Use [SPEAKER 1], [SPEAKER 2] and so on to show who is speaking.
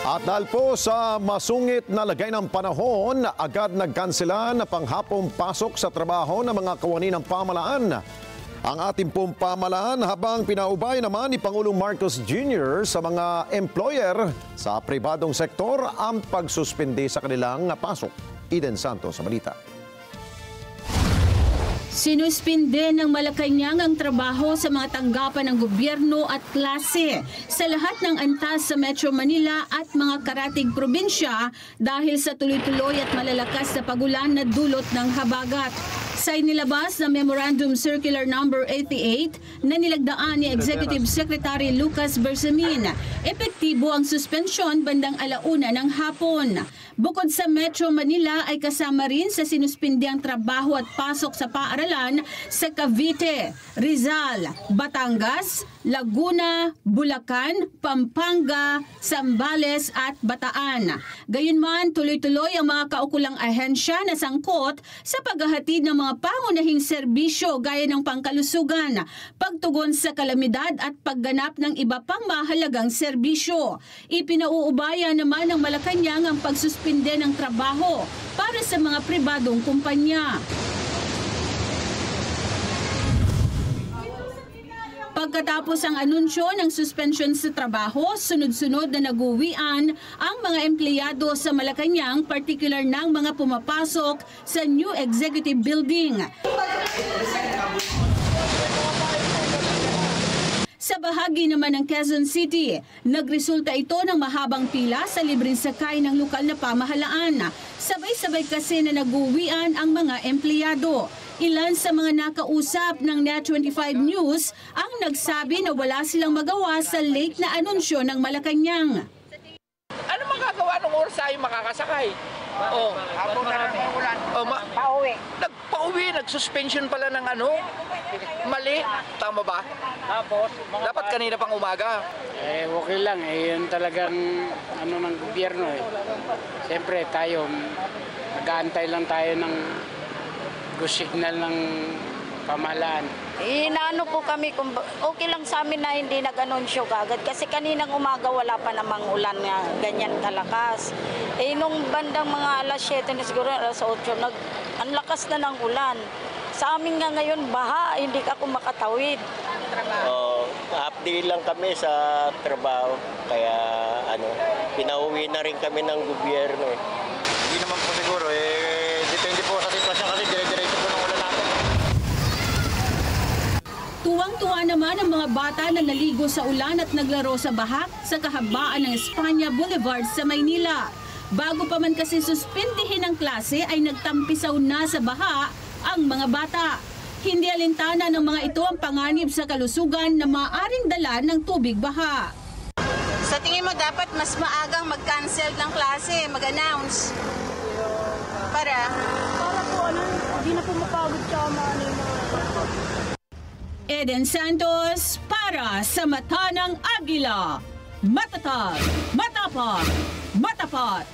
[SPEAKER 1] At dahil po sa masungit na lagay ng panahon, agad nagkansela na panghapong pasok sa trabaho ng mga kawani ng pamahalaan. Ang ating pong pamahalaan habang pinaubay naman ni Pangulong Marcos Jr. sa mga employer sa pribadong sektor ang pagsuspindi sa kanilang pasok. Eden Santos sa balita.
[SPEAKER 2] Sinuspinde ng Malacanang ang trabaho sa mga tanggapan ng gobyerno at klase sa lahat ng antas sa Metro Manila at mga karatig probinsya dahil sa tuloy-tuloy at malalakas na pagulan na dulot ng habagat. Sa inilabas na Memorandum Circular No. 88 na nilagdaan ni Executive Secretary Lucas Bersamin, epektibo ang suspensyon bandang 1:00 ng hapon. Bukod sa Metro Manila ay kasama rin sa sinuspindi ang trabaho at pasok sa paaralan sa Cavite, Rizal, Batangas, Laguna, Bulacan, Pampanga, Zambales at Bataan. Gayunman, tuloy-tuloy ang mga kaukulang ahensya na sangkot sa paghahatid ng mga pangunahing serbisyo gaya ng pangkalusugan, pagtugon sa kalamidad at pagganap ng iba pang mahalagang serbisyo. Ipinauubaya naman ng Malacanang ang pagsuspinde ng trabaho para sa mga pribadong kumpanya. Pagkatapos ang anunsyo ng suspension sa trabaho, sunod-sunod na nag-uwian ang mga empleyado sa Malacanang, partikular ng mga pumapasok sa New Executive Building. Sa bahagi naman ng Quezon City, nagresulta ito ng mahabang pila sa libreng sakay ng lokal na pamahalaan. Sabay-sabay kasi na nag-uwian ang mga empleyado. Ilan sa mga nakausap ng Net25 News ang nagsabi na wala silang magawa sa late na anunsyo ng Malacanang.
[SPEAKER 3] Ano magagawa ng oras ay makakasakay?
[SPEAKER 4] Hapon na ng ulan. Pauwi.
[SPEAKER 3] Nagpauwi, nag-suspension pala ng ano? Mali. Tama ba?
[SPEAKER 4] Tapos,
[SPEAKER 3] Dapat kanina pang umaga.
[SPEAKER 4] okay lang. Yun talagang ng gobyerno eh. Siyempre tayo, nag-aantay lang tayo ng good signal ng pamahalaan.
[SPEAKER 5] Inaano po kami, kung okay lang sa amin na hindi nag-anunsyo kagad kasi kaninang umaga wala pa namang ulan nga ganyan kalakas. Nung bandang mga alas 7 na siguro, alas 8, ang lakas na ng ulan. Sa amin nga ngayon, baha, hindi ako makatawid.
[SPEAKER 6] Half day lang kami sa trabaho, kaya pinauwi na rin kami ng gobyerno eh.
[SPEAKER 7] Hindi naman po siguro depende po sa sitwasyon kasi dire-diretso po ng ulan natin.
[SPEAKER 2] Tuwang-tuwa naman ang mga bata na naligo sa ulan at naglaro sa bahak sa kahabaan ng Espanya Boulevard sa Maynila. Bago pa man kasi suspindihin ang klase ay nagtampisaw na sa baha ang mga bata. Hindi alintana ng mga ito ang panganib sa kalusugan na maaaring dala ng tubig baha.
[SPEAKER 8] Sa tingin mo dapat mas maagang mag-cancel ng klase, mag-announce? Para
[SPEAKER 2] po hindi na po mapagod siya Eden Santos para sa Mata ng Agila. Matatag, matapat, matapat.